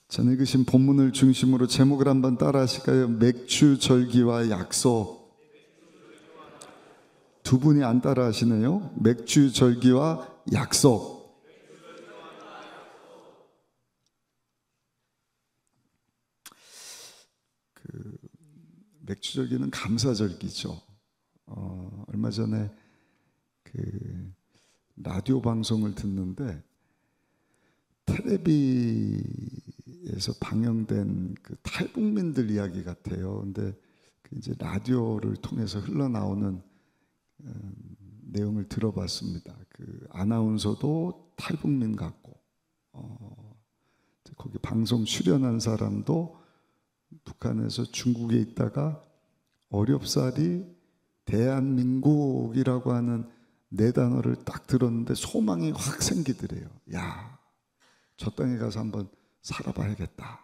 전 읽으신 본문을 중심으로 제목을 한번 따라 하실까요? 맥주 절기와 약속. 두 분이 안 따라 하시네요. 맥주 절기와 약속. 맥주 절기는 감사절기죠. 얼마 전에 라디오 방송을 듣는데 텔레비에서 방영된 탈북민들 이야기 같아요. 근데 이제 라디오를 통해서 흘러나오는 내용을 들어봤습니다. 아나운서도 탈북민 같고, 거기 방송 출연한 사람도 북한에서 중국에 있다가 어렵사리 대한민국이라고 하는 네 단어를 딱 들었는데 소망이 확 생기더래요. 야, 저 땅에 가서 한번 살아봐야겠다.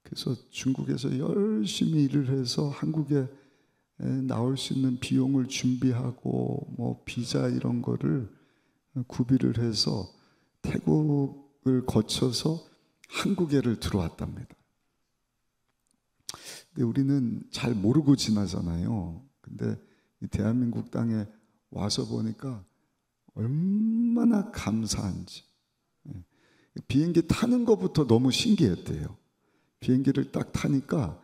그래서 중국에서 열심히 일을 해서 한국에 나올 수 있는 비용을 준비하고 뭐 비자 이런 거를 구비를 해서 태국을 거쳐서 한국에를 들어왔답니다. 근데 우리는 잘 모르고 지나잖아요. 근데 이 대한민국 땅에 와서 보니까 얼마나 감사한지. 비행기 타는 것부터 너무 신기했대요. 비행기를 딱 타니까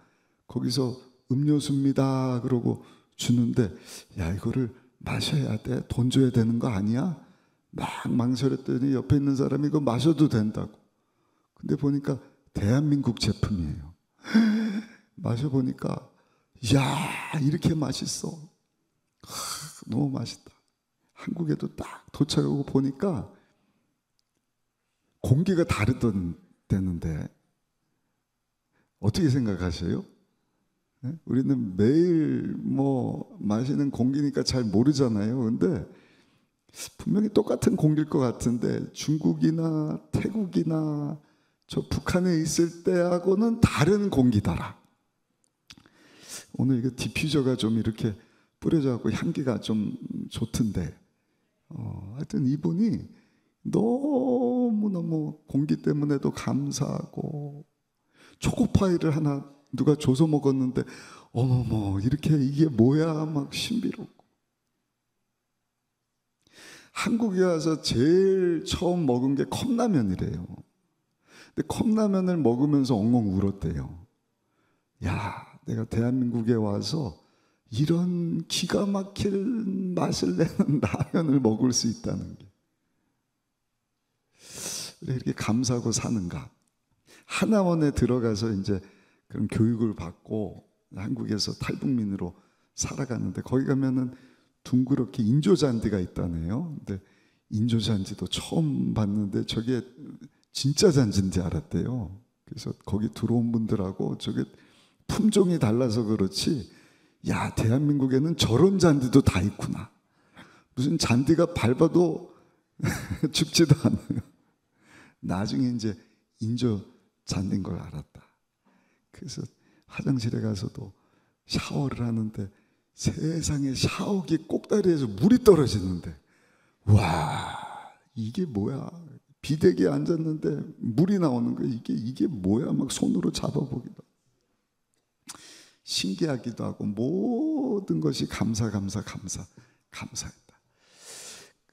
거기서 음료수입니다 그러고 주는데, 야, 이거를 마셔야 돼? 돈 줘야 되는 거 아니야? 막 망설였더니 옆에 있는 사람이 이거 마셔도 된다고. 근데 보니까 대한민국 제품이에요. 마셔보니까 야, 이렇게 맛있어. 너무 맛있다. 한국에도 딱 도착하고 보니까 공기가 다르던데는데 어떻게 생각하세요? 네? 우리는 매일 뭐 마시는 공기니까 잘 모르잖아요. 근데 분명히 똑같은 공기일 것 같은데 중국이나 태국이나 저 북한에 있을 때하고는 다른 공기더라. 오늘 이거 디퓨저가 좀 이렇게 뿌려져갖고 향기가 좀 좋던데, 하여튼 이분이 너무너무 공기 때문에도 감사하고, 초코파이를 하나 누가 줘서 먹었는데 어머머 이렇게 이게 뭐야 막 신비롭고. 한국에 와서 제일 처음 먹은 게 컵라면이래요. 근데 컵라면을 먹으면서 엉엉 울었대요. 야, 내가 대한민국에 와서 이런 기가 막힐 맛을 내는 라면을 먹을 수 있다는 게 왜 이렇게 감사하고 사는가. 하나원에 들어가서 이제 그런 교육을 받고 한국에서 탈북민으로 살아가는데, 거기 가면은 둥그렇게 인조잔디가 있다네요. 근데 인조잔디도 처음 봤는데 저게 진짜 잔디인 줄 알았대요. 그래서 거기 들어온 분들하고 저게 품종이 달라서 그렇지, 야, 대한민국에는 저런 잔디도 다 있구나. 무슨 잔디가 밟아도 죽지도 않아요. 나중에 이제 인조 잔디인 걸 알았다. 그래서 화장실에 가서도 샤워를 하는데 세상에 샤워기 꼭다리에서 물이 떨어지는데, 와, 이게 뭐야. 비대기에 앉았는데 물이 나오는 거야. 이게 뭐야. 막 손으로 잡아보기도 하고. 신기하기도 하고, 모든 것이 감사했다.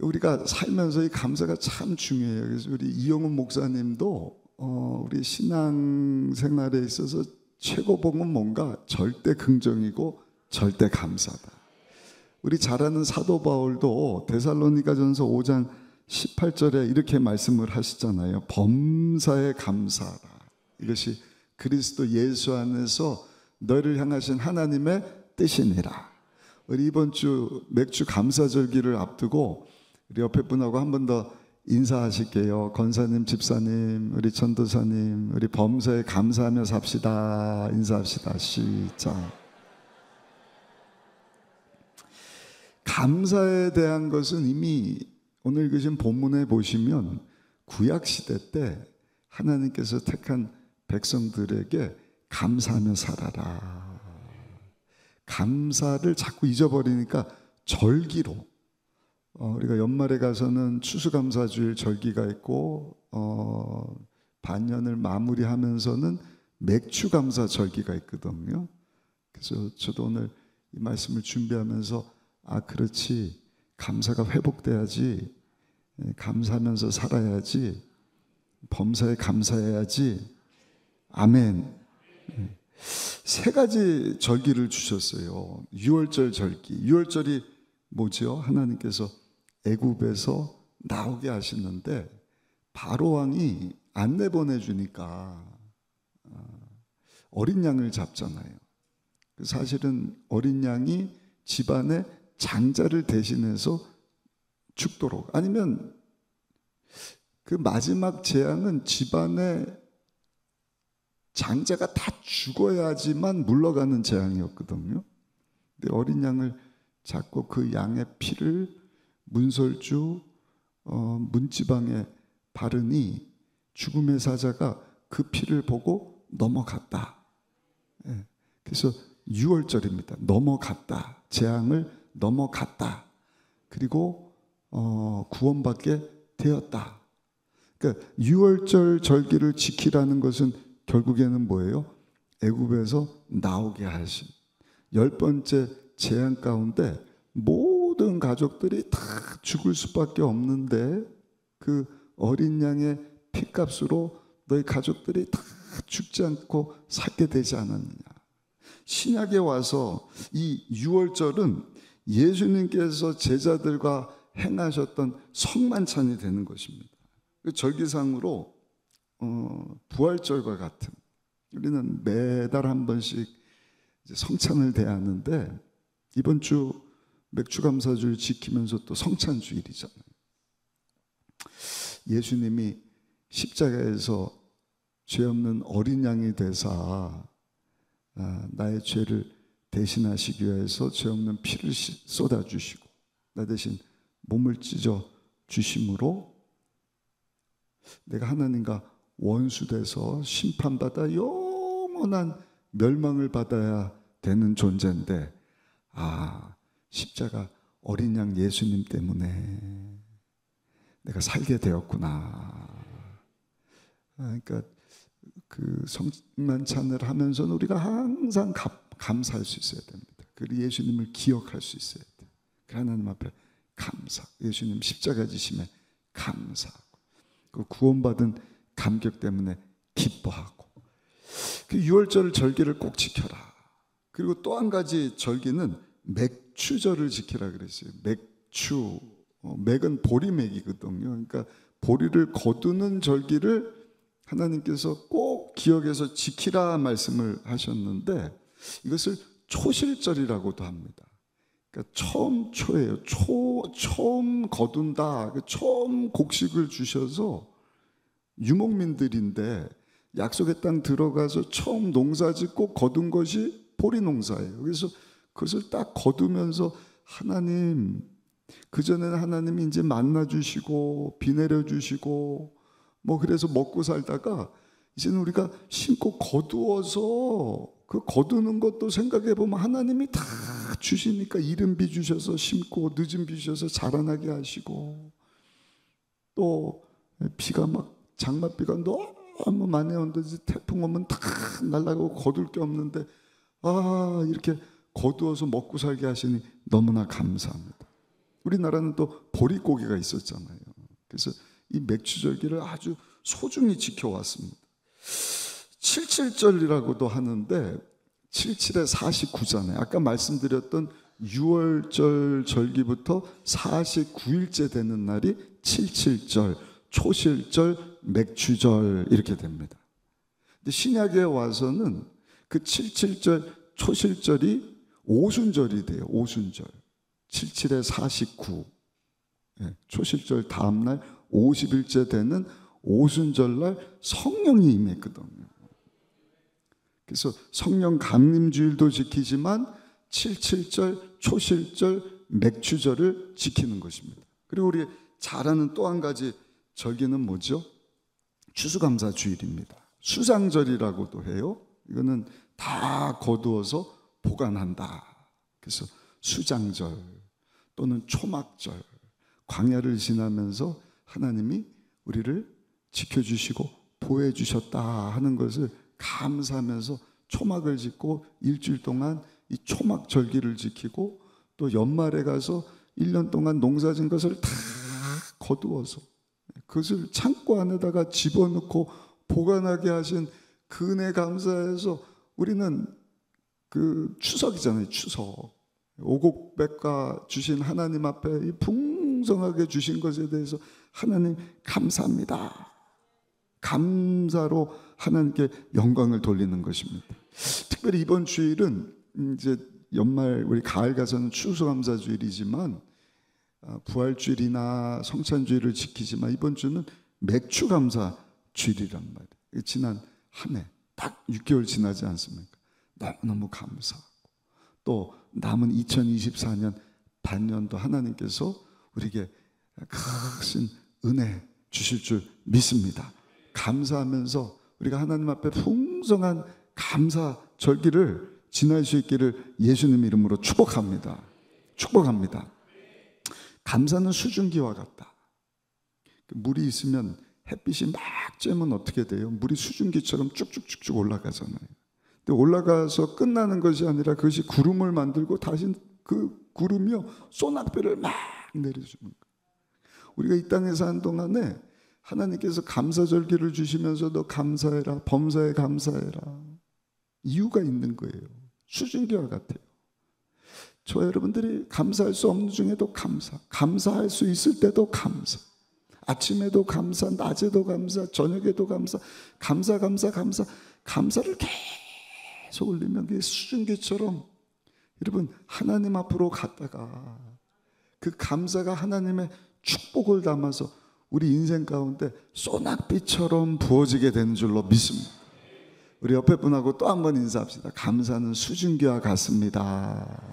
우리가 살면서 이 감사가 참 중요해요. 그래서 우리 이영훈 목사님도 우리 신앙생활에 있어서 최고봉은 뭔가 절대 긍정이고 절대 감사다. 우리 잘 아는 사도 바울도 데살로니가전서 5장 18절에 이렇게 말씀을 하시잖아요. 범사에 감사하라. 이것이 그리스도 예수 안에서 너를 향하신 하나님의 뜻이니라. 우리 이번 주 맥주 감사절기를 앞두고 우리 옆에 분하고 한 번 더 인사하실게요. 권사님, 집사님, 우리 전도사님, 우리 범사에 감사하며 삽시다. 인사합시다. 시작. 감사에 대한 것은 이미 오늘 읽으신 본문에 보시면 구약시대 때 하나님께서 택한 백성들에게 감사하며 살아라. 감사를 자꾸 잊어버리니까 절기로, 우리가 연말에 가서는 추수감사주일 절기가 있고 반년을 마무리하면서는 맥주 감사 절기가 있거든요. 그래서 저도 오늘 이 말씀을 준비하면서 그렇지, 감사가 회복돼야지, 감사하면서 살아야지, 범사에 감사해야지. 아멘. 세 가지 절기를 주셨어요. 유월절 절기. 유월절이 뭐죠? 하나님께서 애굽에서 나오게 하시는데 바로 왕이 안 내보내주니까 어린 양을 잡잖아요. 사실은 어린 양이 집안의 장자를 대신해서 죽도록, 아니면 그 마지막 재앙은 집안의 장자가 다 죽어야지만 물러가는 재앙이었거든요. 근데 어린 양을 잡고 그 양의 피를 문설주 문지방에 바르니 죽음의 사자가 그 피를 보고 넘어갔다. 그래서 유월절입니다. 넘어갔다. 재앙을 넘어갔다. 그리고 구원받게 되었다. 그러니까 유월절 절기를 지키라는 것은 결국에는 뭐예요? 애굽에서 나오게 하신 10번째 재앙 가운데 모든 가족들이 다 죽을 수밖에 없는데 그 어린 양의 피값으로 너희 가족들이 다 죽지 않고 살게 되지 않았느냐. 신약에 와서 이 유월절은 예수님께서 제자들과 행하셨던 성만찬이 되는 것입니다. 절기상으로 부활절과 같은, 우리는 매달 한 번씩 성찬을 대하는데 이번 주 맥주감사주일 지키면서 또 성찬주일이잖아요. 예수님이 십자가에서 죄 없는 어린 양이 되사 나의 죄를 대신하시기 위해서 죄 없는 피를 쏟아주시고 나 대신 몸을 찢어 주심으로 내가 하나님과 원수돼서 심판받아 영원한 멸망을 받아야 되는 존재인데 십자가 어린 양 예수님 때문에 내가 살게 되었구나. 그러니까 그 성만찬을 하면서는 우리가 항상 감사할 수 있어야 됩니다. 그리고 예수님을 기억할 수 있어야 돼요. 하나님 앞에 감사, 예수님 십자가 지심에 감사하고 그 구원받은 감격 때문에 기뻐하고 그 유월절 절기를 꼭 지켜라. 그리고 또 한 가지 절기는 맥추절을 지키라 그랬어요. 맥추, 맥은 보리맥이거든요. 그러니까 보리를 거두는 절기를 하나님께서 꼭 기억해서 지키라 말씀을 하셨는데 이것을 초실절이라고도 합니다. 그러니까 처음 초예요. 처음 거둔다. 처음 곡식을 주셔서 유목민들인데 약속의 땅 들어가서 처음 농사 짓고 거둔 것이 보리 농사예요. 그래서 그것을 딱 거두면서 하나님, 그전에는 하나님이 이제 만나 주시고 비 내려 주시고 그래서 먹고 살다가 이제는 우리가 심고 거두어서 그 거두는 것도 생각해 보면 하나님이 다 주시니까 이른 비 주셔서 심고 늦은 비 주셔서 자라나게 하시고 또 비가 막 장맛비가 너무 많이 오는데 태풍 오면 다 날아가고 거둘 게 없는데 이렇게 거두어서 먹고 살게 하시니 너무나 감사합니다. 우리나라는 또 보릿고기가 있었잖아요. 그래서 이 맥주절기를 아주 소중히 지켜왔습니다. 77절이라고도 하는데 77에 49잖아요. 아까 말씀드렸던 6월절 절기부터 49일째 되는 날이 77절, 초실절, 맥주절 이렇게 됩니다. 근데 신약에 와서는 그 77절, 초실절이 오순절이 돼요. 오순절. 77에 49. 초실절 다음날 50일째 되는 오순절날 성령이 임했거든요. 그래서 성령 강림주일도 지키지만 77절, 초실절, 맥주절을 지키는 것입니다. 그리고 우리 잘 아는 또 한 가지 절기는 뭐죠? 추수감사주일입니다. 수장절이라고도 해요. 이거는 다 거두어서 보관한다. 그래서 수장절 또는 초막절, 광야를 지나면서 하나님이 우리를 지켜주시고 보호해 주셨다 하는 것을 감사하면서 초막을 짓고 일주일 동안 이 초막 절기를 지키고 또 연말에 가서 1년 동안 농사진 것을 다 거두어서 그것을 창고 안에다가 집어넣고 보관하게 하신 그 은혜 감사해서 우리는 그 추석이잖아요. 추석. 오곡백과 주신 하나님 앞에 풍성하게 주신 것에 대해서 하나님 감사합니다. 감사로 하나님께 영광을 돌리는 것입니다. 특별히 이번 주일은 이제 연말 우리 가을 가서는 추수감사주일이지만 부활주일이나 성찬주일을 지키지만 이번 주는 맥추감사주일이란 말이에요. 지난 한 해 딱 6개월 지나지 않습니까? 너무너무 감사하고 또 남은 2024년 반년도 하나님께서 우리에게 크신 은혜 주실 줄 믿습니다. 감사하면서 우리가 하나님 앞에 풍성한 감사 절기를 지날 수 있기를 예수님 이름으로 축복합니다. 축복합니다. 감사는 수증기와 같다. 물이 있으면 햇빛이 막 쬐면 어떻게 돼요? 물이 수증기처럼 쭉쭉쭉쭉 올라가잖아요. 근데 올라가서 끝나는 것이 아니라 그것이 구름을 만들고 다시 그 구름이요 소낙비를 막 내려주는 거예요. 우리가 이 땅에 사는 동안에 하나님께서 감사절기를 주시면서 너 감사해라, 범사에 감사해라. 이유가 있는 거예요. 수증기와 같아요. 저 여러분들이 감사할 수 없는 중에도 감사할 수 있을 때도 감사, 아침에도 감사, 낮에도 감사, 저녁에도 감사, 감사를 계속 올리면 그게 수증기처럼 여러분 하나님 앞으로 갔다가 그 감사가 하나님의 축복을 담아서 우리 인생 가운데 소낙비처럼 부어지게 되는 줄로 믿습니다. 우리 옆에 분하고 또 한 번 인사합시다. 감사는 수증기와 같습니다.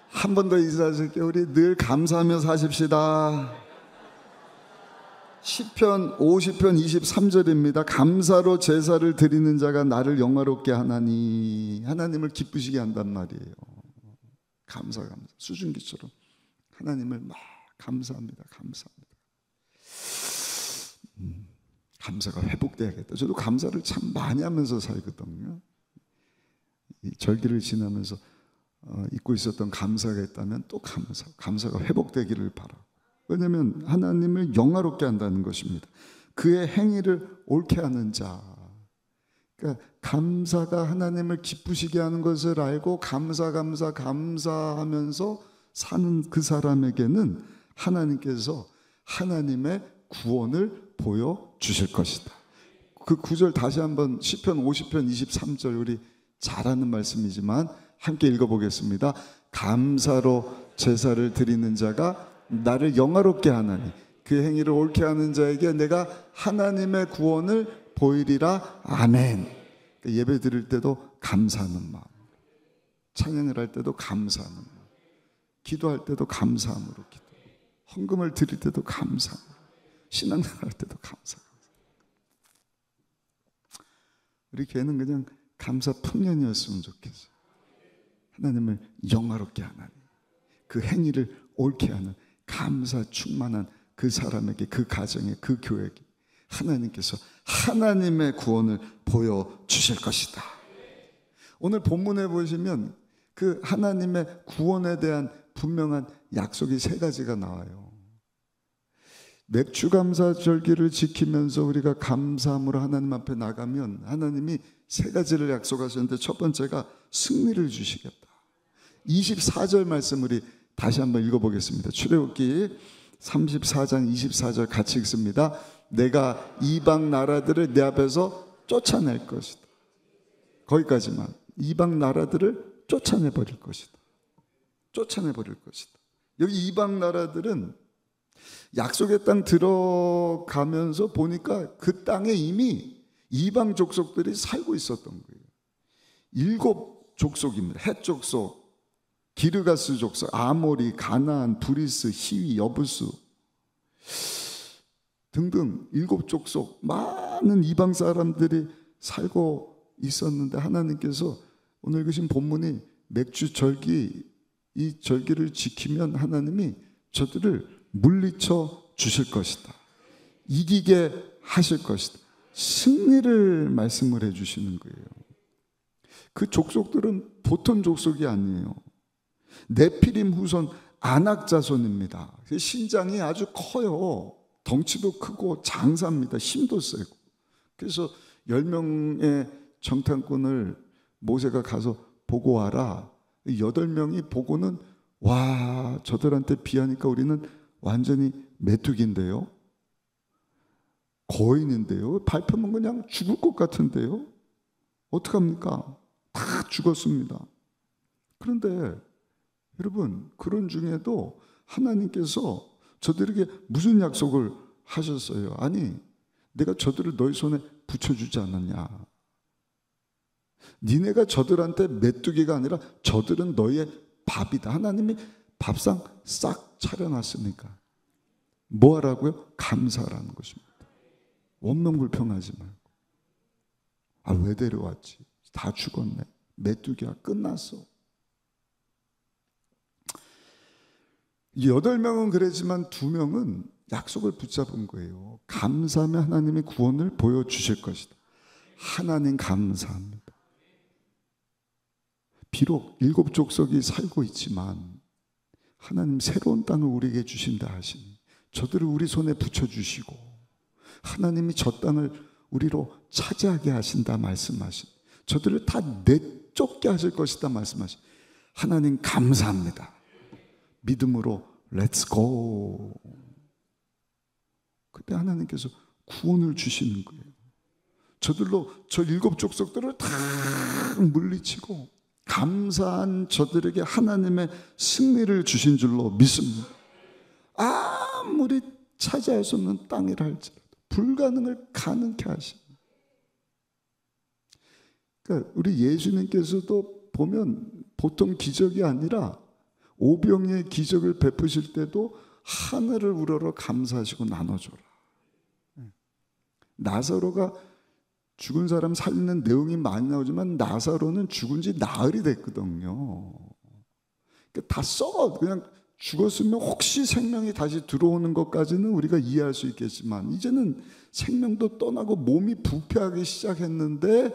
한 번 더 인사하실게요. 우리 늘 감사하며 사십시다. 시편 50편 23절입니다. 감사로 제사를 드리는 자가 나를 영화롭게 하나니. 하나님을 기쁘시게 한단 말이에요. 감사 수증기처럼 하나님을 막 감사합니다. 감사가 회복돼야겠다. 저도 감사를 참 많이 하면서 살거든요. 이 절기를 지나면서 잊고 있었던 감사가 있다면 또 감사가 회복되기를 바라고. 왜냐하면 하나님을 영화롭게 한다는 것입니다. 그의 행위를 옳게 하는 자. 그러니까 감사가 하나님을 기쁘시게 하는 것을 알고 감사하면서 사는 그 사람에게는 하나님께서 하나님의 구원을 보여주실 것이다. 그 구절 다시 한번 시편 50편 23절 우리 잘 아는 말씀이지만 함께 읽어보겠습니다. 감사로 제사를 드리는 자가 나를 영화롭게 하나니 그 행위를 옳게 하는 자에게 내가 하나님의 구원을 보이리라. 아멘. 예배 드릴 때도 감사하는 마음, 찬양을 할 때도 감사하는 마음, 기도할 때도 감사함으로 기도, 헌금을 드릴 때도 감사함으로, 신앙생활 할 때도 감사함으로. 우리 교회는 그냥 감사 풍년이었으면 좋겠어요. 하나님을 영화롭게 하나니 그 행위를 옳게 하는 감사 충만한 그 사람에게, 그 가정에, 그 교회에게 하나님께서 하나님의 구원을 보여주실 것이다. 오늘 본문에 보시면 그 하나님의 구원에 대한 분명한 약속이 3가지가 나와요. 맥추감사절기를 지키면서 우리가 감사함으로 하나님 앞에 나가면 하나님이 3가지를 약속하셨는데 첫 번째가 승리를 주시겠다. 24절 말씀 우리 다시 한번 읽어보겠습니다. 출애굽기 34장 24절 같이 읽습니다. 내가 이방 나라들을 내 앞에서 쫓아낼 것이다. 거기까지만. 이방 나라들을 쫓아내버릴 것이다. 쫓아내버릴 것이다. 여기 이방 나라들은 약속의 땅 들어가면서 보니까 그 땅에 이미 이방 족속들이 살고 있었던 거예요. 7족속입니다. 헷 족속, 기르가스 족속, 아모리, 가나안, 브리스, 히위, 여부수 등등 7족속 많은 이방 사람들이 살고 있었는데 하나님께서 오늘 읽으신 본문이 맥주 절기, 이 절기를 지키면 하나님이 저들을 물리쳐 주실 것이다. 이기게 하실 것이다. 승리를 말씀을 해주시는 거예요. 그 족속들은 보통 족속이 아니에요. 네피림 후손 아낙 자손입니다. 신장이 아주 커요. 덩치도 크고 장사입니다. 힘도 세고. 그래서 10명의 정탐꾼을 모세가 가서 보고 와라. 8명이 보고는 와, 저들한테 비하니까 우리는 완전히 메뚜기인데요, 거인인데요, 밟으면 그냥 죽을 것 같은데요, 어떡합니까? 다 죽었습니다. 그런데 여러분, 그런 중에도 하나님께서 저들에게 무슨 약속을 하셨어요? 아니, 내가 저들을 너희 손에 붙여주지 않았냐? 니네가 저들한테 메뚜기가 아니라 저들은 너희의 밥이다. 하나님이 밥상 싹 차려놨으니까 뭐 하라고요? 감사하라는 것입니다. 원망불평하지 말고. 아, 왜 데려왔지? 다 죽었네. 메뚜기야, 끝났어. 8명은 그랬지만 2명은 약속을 붙잡은 거예요. 감사하면 하나님이 구원을 보여주실 것이다. 하나님 감사합니다. 비록 7 족속이 살고 있지만 하나님 새로운 땅을 우리에게 주신다 하시니 저들을 우리 손에 붙여주시고 하나님이 저 땅을 우리로 차지하게 하신다 말씀하시니 저들을 다 내쫓게 하실 것이다 말씀하시니 하나님 감사합니다. 믿음으로 렛츠 고. 그때 하나님께서 구원을 주시는 거예요. 저들로 저 7 족속들을 다 물리치고 감사한 저들에게 하나님의 승리를 주신 줄로 믿습니다. 아무리 차지할 수 없는 땅이라 할지라도 불가능을 가능케 하십니다. 그러니까 우리 예수님께서도 보면 보통 기적이 아니라 오병이의 기적을 베푸실 때도 하늘을 우러러 감사하시고 나눠줘라. 나사로가 죽은 사람 살리는 내용이 많이 나오지만 나사로는 죽은 지 나흘이 됐거든요. 그러니까 다 썩어. 그냥 죽었으면 혹시 생명이 다시 들어오는 것까지는 우리가 이해할 수 있겠지만 이제는 생명도 떠나고 몸이 부패하기 시작했는데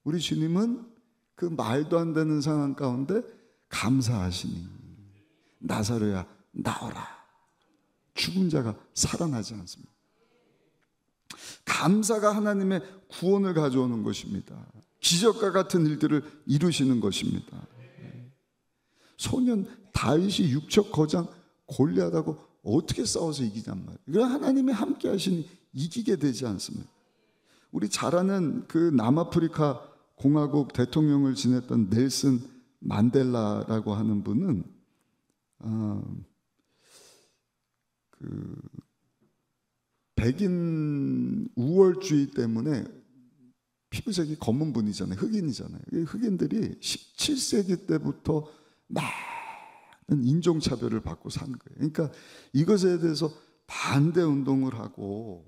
우리 주님은 그 말도 안 되는 상황 가운데 감사하시니 나사로야 나오라. 죽은 자가 살아나지 않습니다. 감사가 하나님의 구원을 가져오는 것입니다. 기적과 같은 일들을 이루시는 것입니다. 소년 다윗이 육척 거장 골리앗하고 어떻게 싸워서 이기냔 말이에요. 그러나 하나님이 함께 하시니 이기게 되지 않습니다. 우리 잘 아는 그 남아프리카 공화국 대통령을 지냈던 넬슨 만델라라고 하는 분은 백인 우월주의 때문에 피부색이 검은 분이잖아요. 흑인이잖아요. 흑인들이 17세기 때부터 많은 인종차별을 받고 산 거예요. 그러니까 이것에 대해서 반대 운동을 하고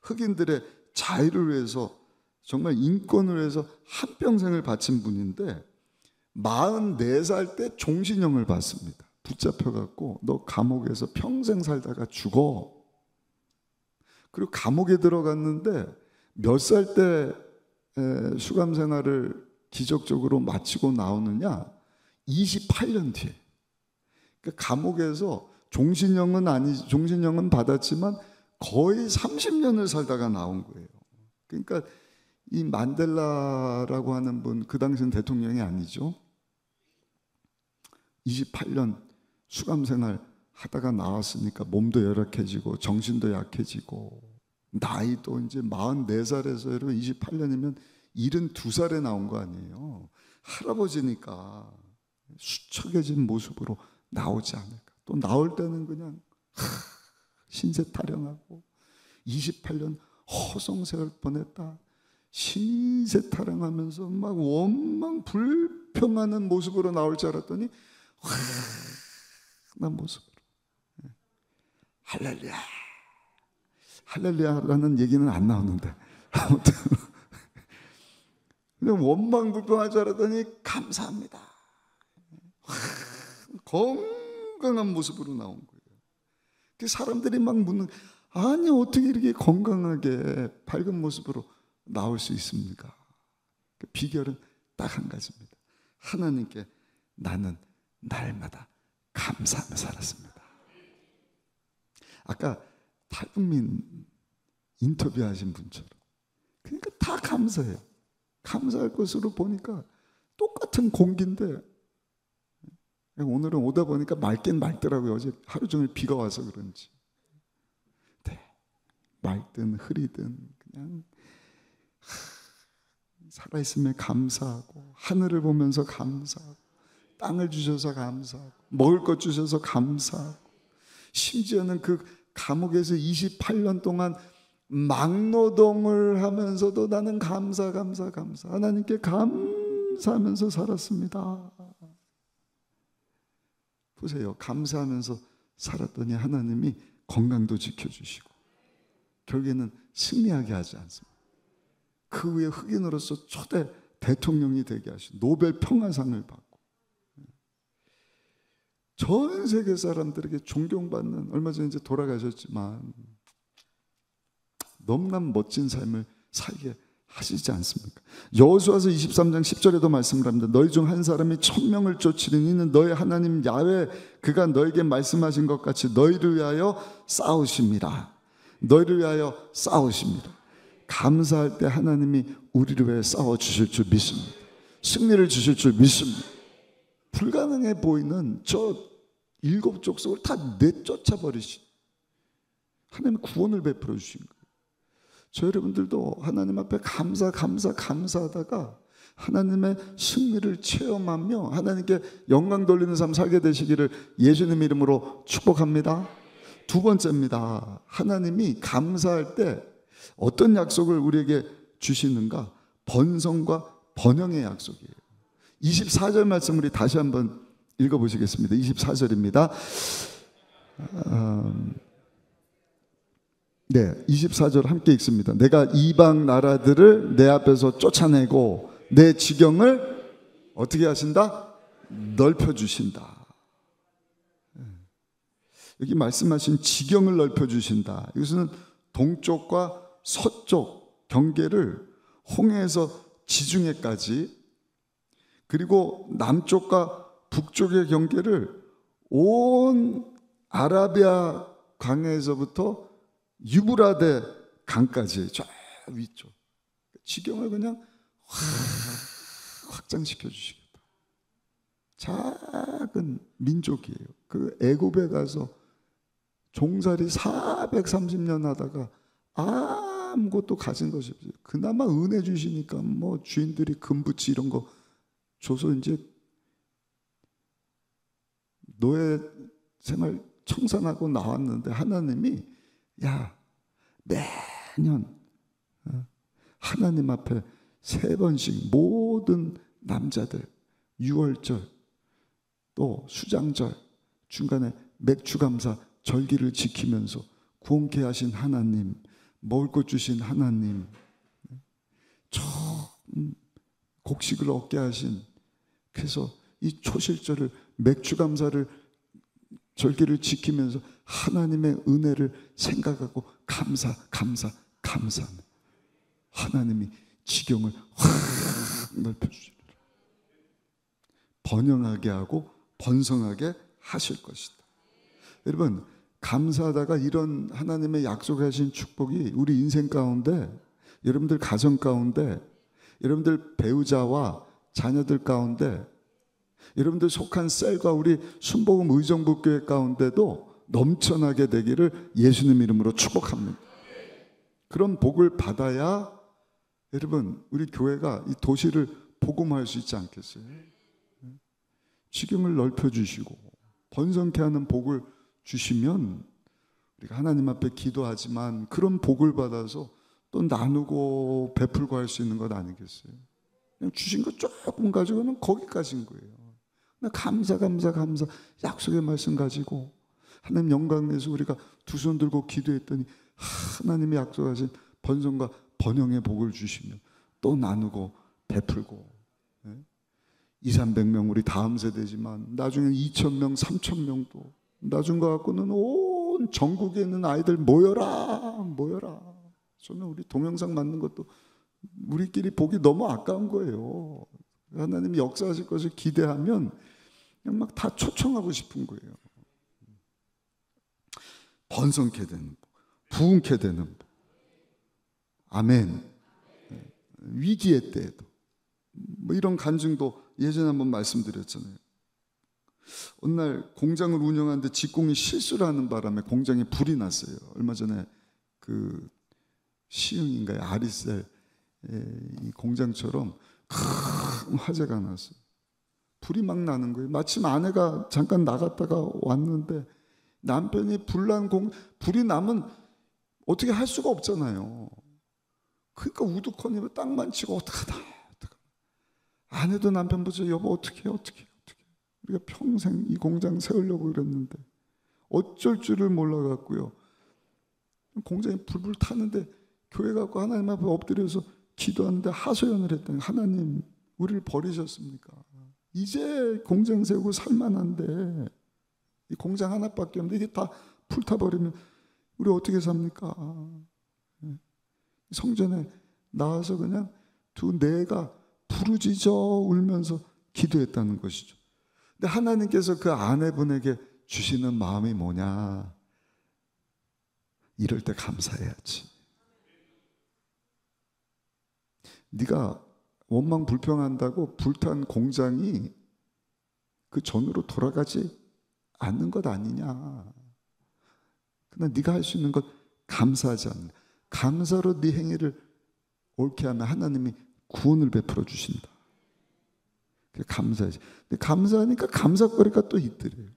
흑인들의 자유를 위해서 정말 인권을 위해서 한평생을 바친 분인데 44살 때 종신형을 받습니다. 붙잡혀갖고 너 감옥에서 평생 살다가 죽어. 그리고 감옥에 들어갔는데 몇 살 때 수감 생활을 기적적으로 마치고 나오느냐? 28년 뒤에. 그러니까 감옥에서 종신형은 받았지만 거의 30년을 살다가 나온 거예요. 그러니까 이 만델라라고 하는 분, 그 당시는 대통령이 아니죠. 28년 수감 생활 하다가 나왔으니까 몸도 열악해지고 정신도 약해지고 나이도 이제 44살에서 여러분 28년이면 72살에 나온 거 아니에요. 할아버지니까 수척해진 모습으로 나오지 않을까. 또 나올 때는 그냥 신세 타령하고 28년 허송세월 보냈다. 신세 타령하면서 막 원망 불평하는 모습으로 나올 줄 알았더니 난 모습으로 할렐루야 할렐루야라는 얘기는 안 나오는데 아무튼 그냥 원망불평할 줄 알았더니 감사합니다. 건강한 모습으로 나온 거예요. 그 사람들이 막 묻는 아니 어떻게 이렇게 건강하게 밝은 모습으로 나올 수 있습니까? 그 비결은 딱 한 가지입니다. 하나님께 나는 날마다 감사하며 살았습니다. 아까 탈북민 인터뷰하신 분처럼 그러니까 다 감사해요. 감사할 것으로 보니까 똑같은 공기인데 오늘은 오다 보니까 맑긴 맑더라고요. 어제 하루 종일 비가 와서 그런지. 네, 맑든 흐리든 그냥 살아있음에 감사하고, 하늘을 보면서 감사하고, 땅을 주셔서 감사하고, 먹을 것 주셔서 감사하고, 심지어는 그 감옥에서 28년 동안 막노동을 하면서도 나는 감사 하나님께 감사하면서 살았습니다. 보세요. 감사하면서 살았더니 하나님이 건강도 지켜주시고 결국에는 승리하게 하지 않습니다. 그 후에 흑인으로서 초대 대통령이 되게 하신 노벨 평화상을 받고 전 세계 사람들에게 존경받는, 얼마 전에 이제 돌아가셨지만 너무나 멋진 삶을 살게 하시지 않습니까? 여호수아서 23장 10절에도 말씀을 합니다. 너희 중 한 사람이 1000명을 쫓으는 이는 너희 하나님 야훼 그가 너에게 말씀하신 것 같이 너희를 위하여 싸우십니다. 너희를 위하여 싸우십니다. 감사할 때 하나님이 우리를 위해 싸워주실 줄 믿습니다. 승리를 주실 줄 믿습니다. 불가능해 보이는 저 7 족속을 다 내쫓아 버리신 하나님의 구원을 베풀어 주신 거예요. 저 여러분들도 하나님 앞에 감사하다가 하나님의 승리를 체험하며 하나님께 영광 돌리는 삶 살게 되시기를 예수님 이름으로 축복합니다. 두 번째입니다. 하나님이 감사할 때 어떤 약속을 우리에게 주시는가? 번성과 번영의 약속이에요. 24절 말씀 우리 다시 한번 읽어보시겠습니다. 24절입니다. 네, 24절 함께 읽습니다. 내가 이방 나라들을 내 앞에서 쫓아내고 내 지경을 어떻게 하신다? 넓혀주신다. 여기 말씀하신 지경을 넓혀주신다. 이것은 동쪽과 서쪽 경계를 홍해에서 지중해까지, 그리고 남쪽과 북쪽의 경계를 온 아라비아 강에서부터 유브라데 강까지 저 위쪽 지경을 그냥 확장시켜 주시겠다. 작은 민족이에요. 그 애굽에 가서 종살이 430년 하다가 아무것도 가진 것이 없어요. 그나마 은혜 주시니까 뭐 주인들이 금부치 이런 거 줘서 이제 노예 생활 청산하고 나왔는데 하나님이 야 매년 하나님 앞에 3번씩 모든 남자들 6월절 또 수장절 중간에 맥주감사 절기를 지키면서 구원케 하신 하나님, 먹을 것 주신 하나님, 곡식을 얻게 하신, 그래서 이 초실절을 맥주감사를 절기를 지키면서 하나님의 은혜를 생각하고 감사하는 하나님이 지경을 확 넓혀주시리라. 번영하게 하고 번성하게 하실 것이다. 여러분, 감사하다가 이런 하나님의 약속하신 축복이 우리 인생 가운데, 여러분들 가정 가운데, 여러분들 배우자와 자녀들 가운데, 여러분들 속한 셀과 우리 순복음 의정부교회 가운데도 넘쳐나게 되기를 예수님 이름으로 축복합니다. 그런 복을 받아야 여러분 우리 교회가 이 도시를 복음화할 수 있지 않겠어요? 지경을 넓혀주시고 번성케 하는 복을 주시면 우리가 하나님 앞에 기도하지만 그런 복을 받아서 또 나누고 베풀고 할 수 있는 것 아니겠어요? 그냥 주신 거 조금 가지고는 거기까지인 거예요. 감사 약속의 말씀 가지고 하나님 영광 내서 우리가 두 손 들고 기도했더니 하나님이 약속하신 번성과 번영의 복을 주시면 또 나누고 베풀고 200~300명 우리 다음 세대지만 나중에 2000명, 3000명도 나중 것 같고는 온 온 전국에 있는 아이들 모여라, 모여라. 저는 우리 동영상 만든 것도 우리끼리 보기 너무 아까운 거예요. 하나님이 역사하실 것을 기대하면 그냥 막 다 초청하고 싶은 거예요. 번성케 되는 법, 부흥케 되는 법. 아멘. 위기의 때에도 뭐 이런 간증도 예전에 한번 말씀드렸잖아요. 어느 날 공장을 운영하는데 직공이 실수를 하는 바람에 공장에 불이 났어요. 얼마 전에 그 시흥인가요? 아리셀 이 공장처럼 큰 화재가 났어요. 불이 막 나는 거예요. 마침 아내가 잠깐 나갔다가 왔는데 남편이 불이 나면 어떻게 할 수가 없잖아요. 그러니까 우두커니 땅만 치고 어떡하다. 아내도 남편 보죠. 여보 어떻게 우리가 평생 이 공장 세우려고 그랬는데 어쩔 줄을 몰라갖고요. 공장이 불불 타는데 교회 가고 하나님 앞에 엎드려서 기도하는데 하소연을 했더니 하나님 우리를 버리셨습니까? 이제 공장 세우고 살만한데 이 공장 하나밖에 없는데 이게 다 불타버리면 우리 어떻게 삽니까? 성전에 나와서 그냥 두 내가 부르짖어 울면서 기도했다는 것이죠. 근데 하나님께서 그 아내분에게 주시는 마음이 뭐냐? 이럴 때 감사해야지. 네가 원망 불평한다고 불탄 공장이 그 전으로 돌아가지 않는 것 아니냐. 그러나 네가 할 수 있는 것 감사하지 않는, 감사로 네 행위를 옳게 하면 하나님이 구원을 베풀어 주신다. 감사하지. 근데 감사하니까 감사거리가 또 있더래요.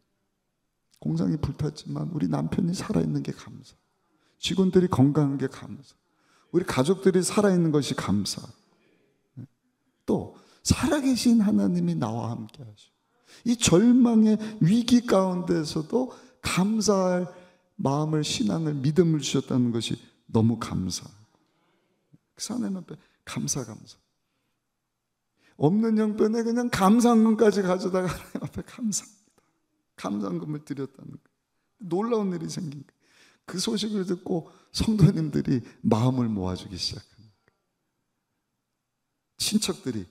공장이 불탔지만 우리 남편이 살아있는 게 감사, 직원들이 건강한 게 감사, 우리 가족들이 살아있는 것이 감사, 또 살아계신 하나님이 나와 함께 하시고 이 절망의 위기 가운데서도 감사할 마음을, 신앙을, 믿음을 주셨다는 것이 너무 감사하고, 그래서 하나님 앞에 감사. 없는 형편에 그냥 감사한금까지 가져다가 하나님 앞에 감사합니다. 감사한금을 드렸다는 거예요. 놀라운 일이 생긴 거예요. 그 소식을 듣고 성도님들이 마음을 모아주기 시작합니다. 친척들이,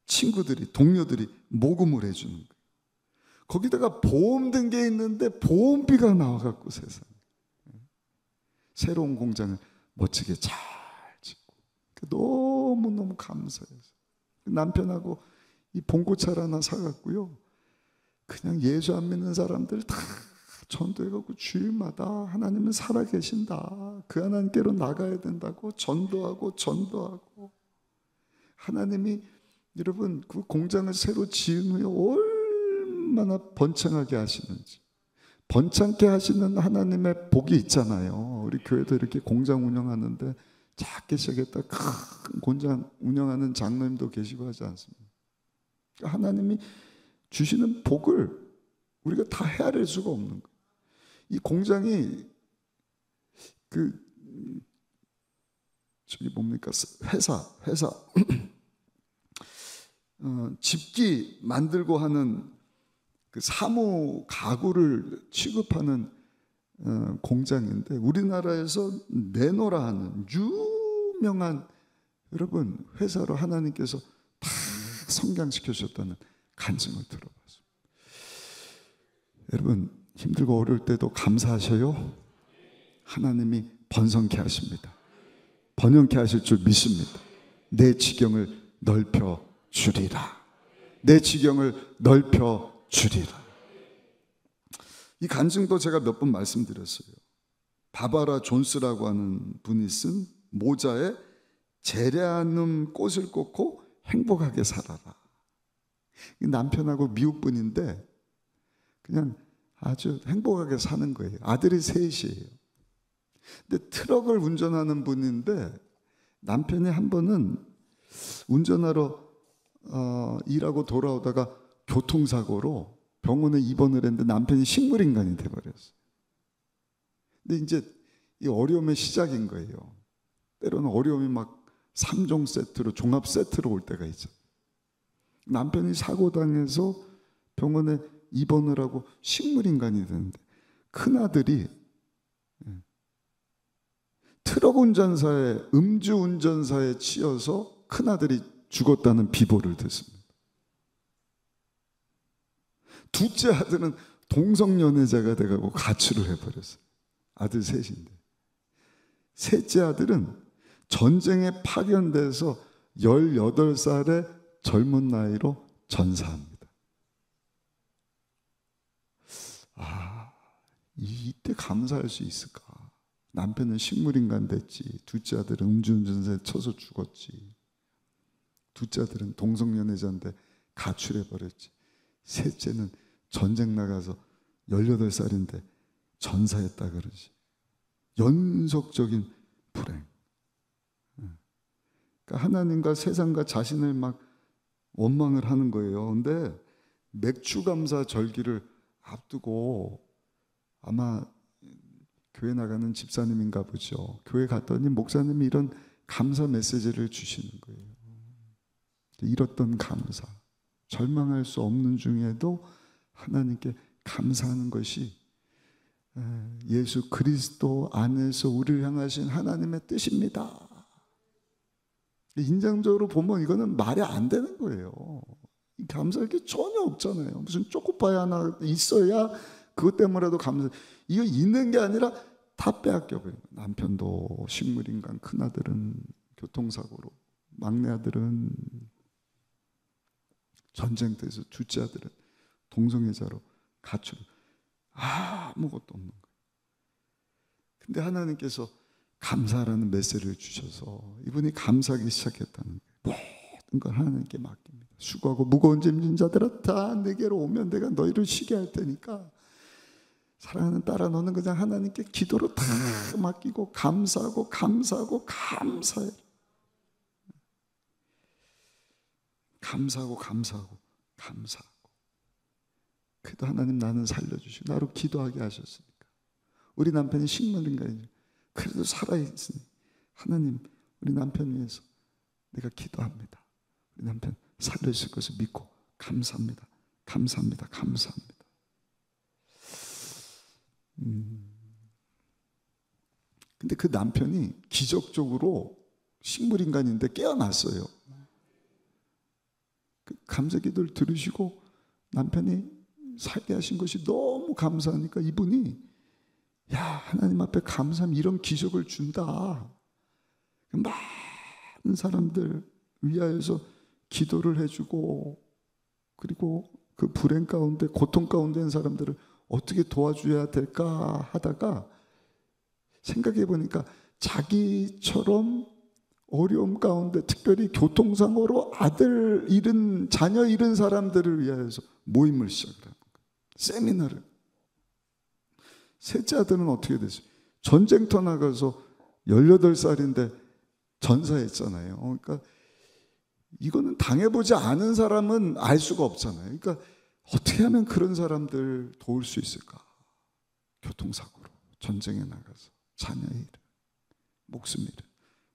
친구들이, 동료들이 모금을 해주는 거예요. 거기다가 보험 든 게 있는데 보험비가 나와갖고 세상에 새로운 공장을 멋지게 잘 짓고, 너무너무 감사해서 남편하고 이 봉고차를 하나 사갖고요, 그냥 예수 안 믿는 사람들 다 전도해갖고 주일마다 하나님은 살아계신다, 그 하나님께로 나가야 된다고 전도하고 하나님이, 여러분 그 공장을 새로 지은 후에 얼마나 번창하게 하시는지, 번창케 하시는 하나님의 복이 있잖아요. 우리 교회도 이렇게 공장 운영하는데 작게 시작했다 큰 공장 운영하는 장로님도 계시고 하지 않습니까? 하나님이 주시는 복을 우리가 다 헤아릴 수가 없는 거예요. 이 공장이 저기 뭡니까, 회사 집기 만들고 하는 그 사무 가구를 취급하는 공장인데, 우리나라에서 네노라 하는 유명한, 여러분 회사로 하나님께서 다 성장시켜 주셨다는 간증을 들어봤어요. 여러분 힘들고 어려울 때도 감사하셔요. 하나님이 번성케 하십니다. 번영케 하실 줄 믿습니다. 내 지경을 넓혀 주리라. 내 지경을 넓혀 주리라. 이 간증도 제가 몇 번 말씀드렸어요. 바바라 존스라고 하는 분이 쓴 모자에 제레아눔 꽃을 꽂고 행복하게 살아라. 남편하고 미국 분인데 그냥 아주 행복하게 사는 거예요. 아들이 셋이에요. 근데 트럭을 운전하는 분인데 남편이 한 번은 운전하러 일하고 돌아오다가 교통사고로 병원에 입원을 했는데 남편이 식물인간이 돼버렸어요. 근데 이제 이 어려움의 시작인 거예요. 때로는 어려움이 막 3종 세트로, 종합 세트로 올 때가 있죠. 남편이 사고당해서 병원에 입원을 하고 식물인간이 되는데 큰아들이 트럭 운전사의 음주 운전사에 치여서 큰아들이 죽었다는 비보를 듣습니다. 둘째 아들은 동성연애자가 돼가고 가출을 해버렸어요. 아들 셋인데. 셋째 아들은 전쟁에 파견돼서 18살의 젊은 나이로 전사합니다. 이때 감사할 수 있을까? 남편은 식물인간 됐지. 둘째 아들은 음주운전사에 쳐서 죽었지. 둘째 아들은 동성연애자인데 가출해버렸지. 셋째는 전쟁 나가서 18살인데 전사했다 그러지. 연속적인 불행. 그러니까 하나님과 세상과 자신을 막 원망을 하는 거예요. 근데 맥주감사 절기를 앞두고 아마 교회 나가는 집사님인가 보죠. 교회 갔더니 목사님이 이런 감사 메시지를 주시는 거예요. 잃었던 감사, 절망할 수 없는 중에도 하나님께 감사하는 것이 예수 그리스도 안에서 우리를 향하신 하나님의 뜻입니다. 인장적으로 보면 이거는 말이 안 되는 거예요. 감사할 게 전혀 없잖아요. 무슨 초코파이 하나 있어야 그것 때문에라도 감사. 이거 있는 게 아니라 다 빼앗겨버려요. 남편도 식물인간, 큰아들은 교통사고로, 막내 아들은 전쟁터에서, 둘째 아들은 동성애자로 가출. 아무것도 없는 거예요. 근데 하나님께서 감사라는 메시지를 주셔서 이분이 감사하기 시작했다는 거예요. 모든 걸 하나님께 맡깁니다. 수고하고 무거운 짐진 자들아 다 내게로 오면 내가 너희를 쉬게 할 테니까. 사랑하는 딸아, 너는 그냥 하나님께 기도로 다 맡기고 감사하고 감사하고 감사해. 감사하고 감사하고 감사하고. 그래도 하나님 나는 살려주시고 나로 기도하게 하셨으니까. 우리 남편이 식물인간이죠. 그래도 살아있으니 하나님 우리 남편 위해서 내가 기도합니다. 우리 남편 살려주실 것을 믿고 감사합니다. 감사합니다. 감사합니다. 근데 그 남편이 기적적으로 식물인간인데 깨어났어요. 그 감사기도를 들으시고 남편이 살게 하신 것이 너무 감사하니까 이분이 야, 하나님 앞에 감사하면 이런 기적을 준다. 많은 사람들 위하여서 기도를 해주고, 그리고 그 불행 가운데 고통 가운데 있는 사람들을 어떻게 도와줘야 될까 하다가 생각해 보니까 자기처럼 어려움 가운데 특별히 교통사고로 아들 잃은, 자녀 잃은 사람들을 위하여서 모임을 시작을 하는 거예요. 세미나를. 셋째 아들은 어떻게 됐어요? 전쟁터 나가서 18살인데 전사했잖아요. 그러니까 이거는 당해보지 않은 사람은 알 수가 없잖아요. 그러니까 어떻게 하면 그런 사람들 도울 수 있을까? 교통사고로 전쟁에 나가서 자녀 잃은, 목숨 잃은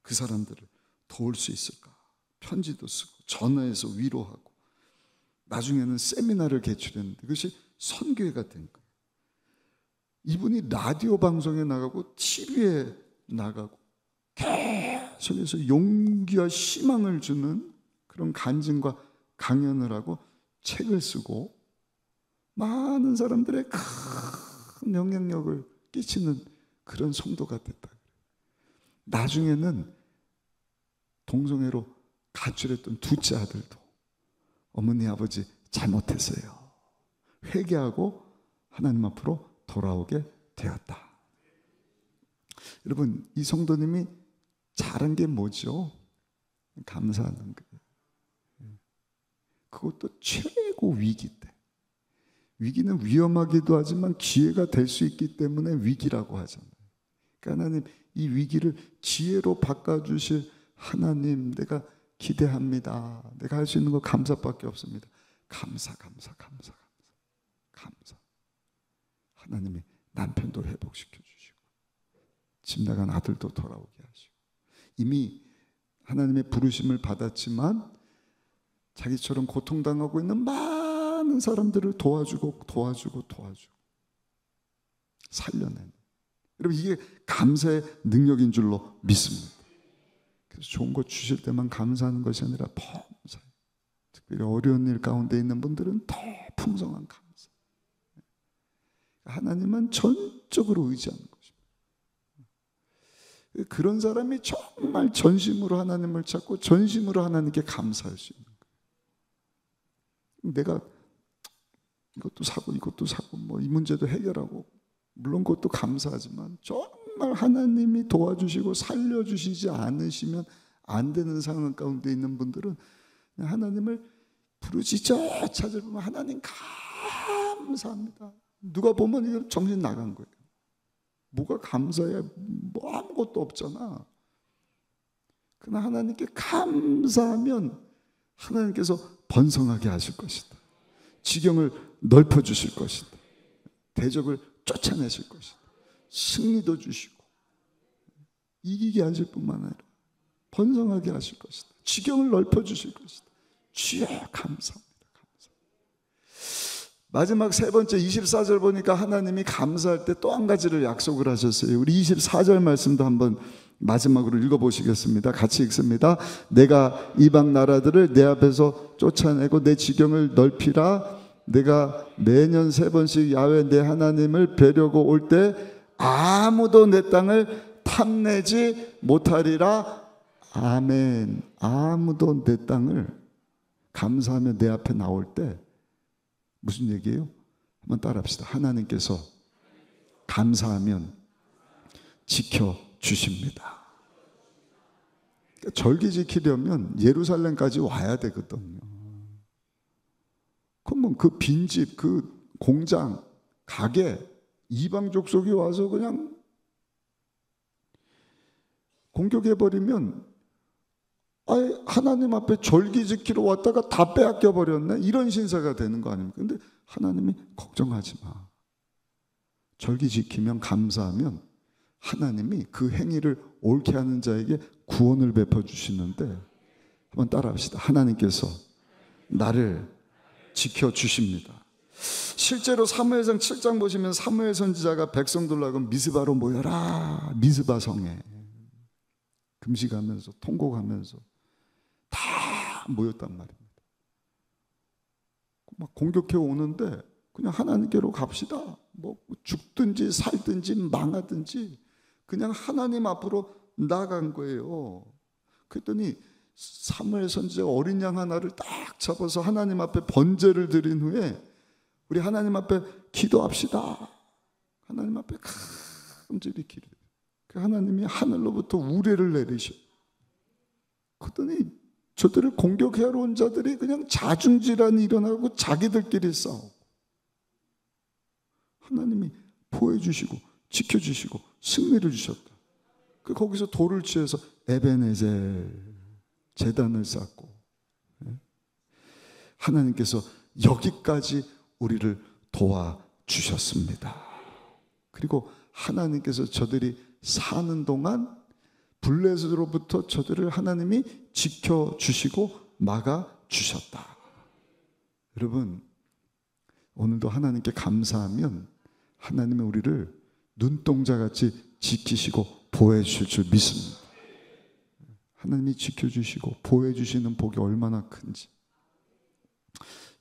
그 사람들을 도울 수 있을까? 편지도 쓰고 전화해서 위로하고 나중에는 세미나를 개최했는데 그것이 선교회가 된 거예요. 이분이 라디오 방송에 나가고 TV에 나가고 계속해서 용기와 희망을 주는 그런 간증과 강연을 하고 책을 쓰고 많은 사람들의 큰 영향력을 끼치는 그런 성도가 됐다. 나중에는 동성애로 가출했던 둘째 아들도 어머니 아버지 잘못했어요. 회개하고 하나님 앞으로 돌아오게 되었다. 여러분, 이 성도님이 잘한 게 뭐죠? 감사하는 거예요. 그것도 최고 위기 때. 위기는 위험하기도 하지만 기회가 될 수 있기 때문에 위기라고 하잖아요. 그러니까 하나님, 이 위기를 지혜로 바꿔주실 하나님, 내가 기대합니다. 내가 할 수 있는 거 감사밖에 없습니다. 감사. 하나님이 남편도 회복시켜 주시고 집 나간 아들도 돌아오게 하시고 이미 하나님의 부르심을 받았지만 자기처럼 고통당하고 있는 많은 사람들을 도와주고 살려내는 여러분, 이게 감사의 능력인 줄로 믿습니다. 그래서 좋은 거 주실 때만 감사하는 것이 아니라 범사에, 특별히 어려운 일 가운데 있는 분들은 더 풍성한 감사. 하나님만 전적으로 의지하는 것입니다. 그런 사람이 정말 전심으로 하나님을 찾고 전심으로 하나님께 감사할 수 있는 거예요. 내가 이것도 사고 뭐 이 문제도 해결하고, 물론 그것도 감사하지만 정말 하나님이 도와주시고 살려주시지 않으시면 안 되는 상황 가운데 있는 분들은 하나님을 부르짖어 찾아보면 하나님 감사합니다. 누가 보면 이거 정신 나간 거예요. 뭐가 감사해? 뭐 아무것도 없잖아. 그러나 하나님께 감사하면 하나님께서 번성하게 하실 것이다. 지경을 넓혀주실 것이다. 대적을 쫓아내실 것이다. 승리도 주시고 이기게 하실 뿐만 아니라 번성하게 하실 것이다. 지경을 넓혀주실 것이다. 주여 감사합니다. 마지막 세 번째 24절 보니까 하나님이 감사할 때 또 한 가지를 약속을 하셨어요. 우리 24절 말씀도 한번 마지막으로 읽어보시겠습니다. 같이 읽습니다. 내가 이방 나라들을 내 앞에서 쫓아내고 내 지경을 넓히라. 내가 매년 3번씩 야훼 내 하나님을 뵈려고 올 때 아무도 내 땅을 탐내지 못하리라. 아멘. 아무도 내 땅을, 감사하며 내 앞에 나올 때 무슨 얘기예요? 한번 따라합시다. 하나님께서 감사하면 지켜주십니다. 그러니까 절기 지키려면 예루살렘까지 와야 되거든요. 그러면 그 빈집, 그 공장, 가게, 이방 족속이 와서 그냥 공격해버리면, 아예 하나님 앞에 절기 지키러 왔다가 다 빼앗겨 버렸네, 이런 신사가 되는 거 아닙니까? 근데 하나님이 걱정하지 마. 절기 지키면, 감사하면 하나님이 그 행위를 옳게 하는 자에게 구원을 베풀어 주시는데, 한번 따라합시다. 하나님께서 나를 지켜주십니다. 실제로 사무엘상 7장 보시면 사무엘 선지자가 백성들하고 미스바로 모여라. 미스바 성에 금식하면서 통곡하면서 다 모였단 말입니다. 막 공격해 오는데 그냥 하나님께로 갑시다. 뭐 죽든지 살든지 망하든지 그냥 하나님 앞으로 나간 거예요. 그랬더니 사무엘 선지자가 어린 양 하나를 딱 잡아서 하나님 앞에 번제를 드린 후에 우리 하나님 앞에 기도합시다. 하나님 앞에 간절히 기도해요. 하나님이 하늘로부터 우레를 내리셔. 그랬더니 저들을 공격하러 온 자들이 그냥 자중질환이 일어나고 자기들끼리 싸우고, 하나님이 보호해주시고 지켜주시고 승리를 주셨다. 거기서 돌을 취해서 에베네젤 제단을 쌓고, 하나님께서 여기까지 우리를 도와주셨습니다. 그리고 하나님께서 저들이 사는 동안 블레셋으로부터 저들을 하나님이 지켜주시고 막아주셨다. 여러분, 오늘도 하나님께 감사하면 하나님은 우리를 눈동자같이 지키시고 보호해 주실 줄 믿습니다. 하나님이 지켜주시고 보호해 주시는 복이 얼마나 큰지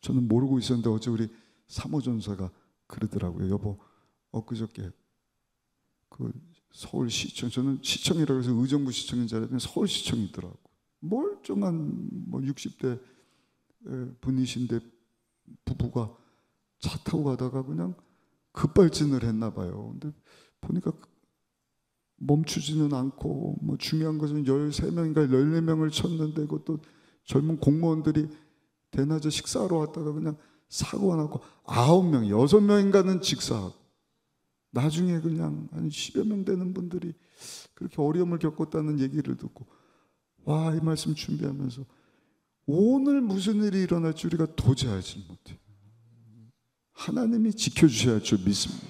저는 모르고 있었는데 어제 우리 사모전사가 그러더라고요. 여보, 엊그저께 그 서울시청, 저는 시청이라고 해서 의정부 시청인 줄 알았더니 서울시청이더라고. 멀쩡한 뭐 60대 분이신데 부부가 차 타고 가다가 그냥 급발진을 했나 봐요. 근데 보니까 멈추지는 않고, 뭐 중요한 것은 13명인가 14명을 쳤는데 그것도 젊은 공무원들이 대낮에 식사하러 왔다가 그냥 사고가 나고 9명, 6명인가는 직사하고, 나중에 그냥 한 10여 명 되는 분들이 그렇게 어려움을 겪었다는 얘기를 듣고, 와, 이 말씀 준비하면서 오늘 무슨 일이 일어날지 우리가 도저히 알지 못해요. 하나님이 지켜주셔야 할 줄 믿습니다.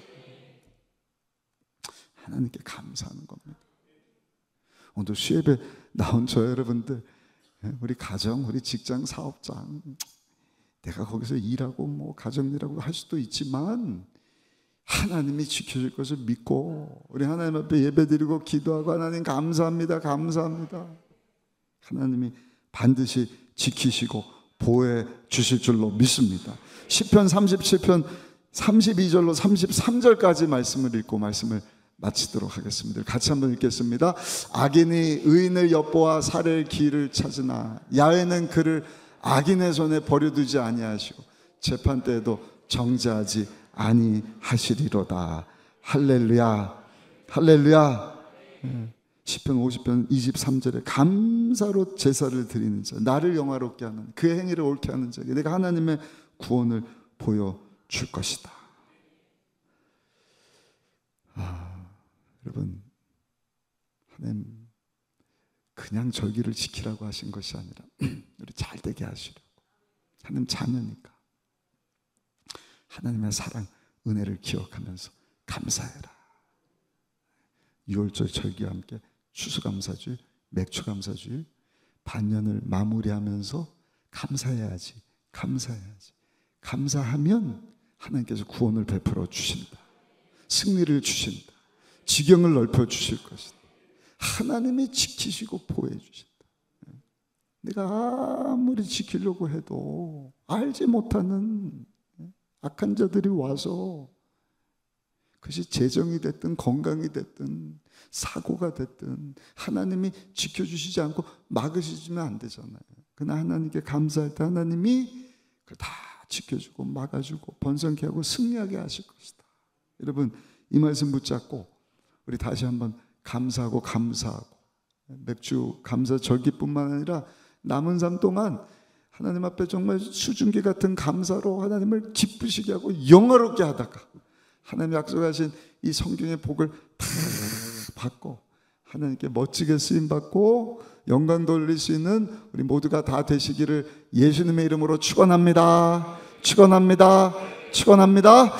하나님께 감사하는 겁니다. 오늘 수협에 나온 저 여러분들, 우리 가정, 우리 직장, 사업장, 내가 거기서 일하고 뭐 가정일하고 할 수도 있지만 하나님이 지켜줄 것을 믿고 우리 하나님 앞에 예배드리고 기도하고 하나님 감사합니다, 감사합니다. 하나님이 반드시 지키시고 보호해 주실 줄로 믿습니다. 시편 37편 32절로 33절까지 말씀을 읽고 말씀을 마치도록 하겠습니다. 같이 한번 읽겠습니다. 악인이 의인을 엿보아 살릴 길을 찾으나 야훼는 그를 악인의 손에 버려두지 아니하시고 재판 때에도 정죄하지 아니하시리로다. 할렐루야, 할렐루야. 시편 50편 23절에 감사로 제사를 드리는 자, 나를 영화롭게 하는 그 행위를 옳게 하는 자에게 내가 하나님의 구원을 보여줄 것이다. 여러분, 하나님 그냥 절기를 지키라고 하신 것이 아니라 우리 잘되게 하시려고. 하나님 자녀니까 하나님의 사랑, 은혜를 기억하면서 감사해라. 6월절 절기와 함께 추수감사주일, 맥주감사주일, 반년을 마무리하면서 감사해야지, 감사해야지. 감사하면 하나님께서 구원을 베풀어 주신다. 승리를 주신다. 지경을 넓혀 주실 것이다. 하나님이 지키시고 보호해 주신다. 내가 아무리 지키려고 해도 알지 못하는 악한 자들이 와서 그것이 재정이 됐든 건강이 됐든 사고가 됐든 하나님이 지켜주시지 않고 막으시면 안 되잖아요. 그러나 하나님께 감사할 때 하나님이 그걸 다 지켜주고 막아주고 번성케 하고 승리하게 하실 것이다. 여러분, 이 말씀 붙잡고 우리 다시 한번 감사하고 맥주 감사 절기뿐만 아니라 남은 삶 동안 하나님 앞에 정말 수증기 같은 감사로 하나님을 기쁘시게 하고 영화롭게 하다가 하나님 약속하신 이 성경의 복을 다 받고 하나님께 멋지게 쓰임받고 영광 돌릴 수 있는 우리 모두가 다 되시기를 예수님의 이름으로 축원합니다. 축원합니다. 축원합니다.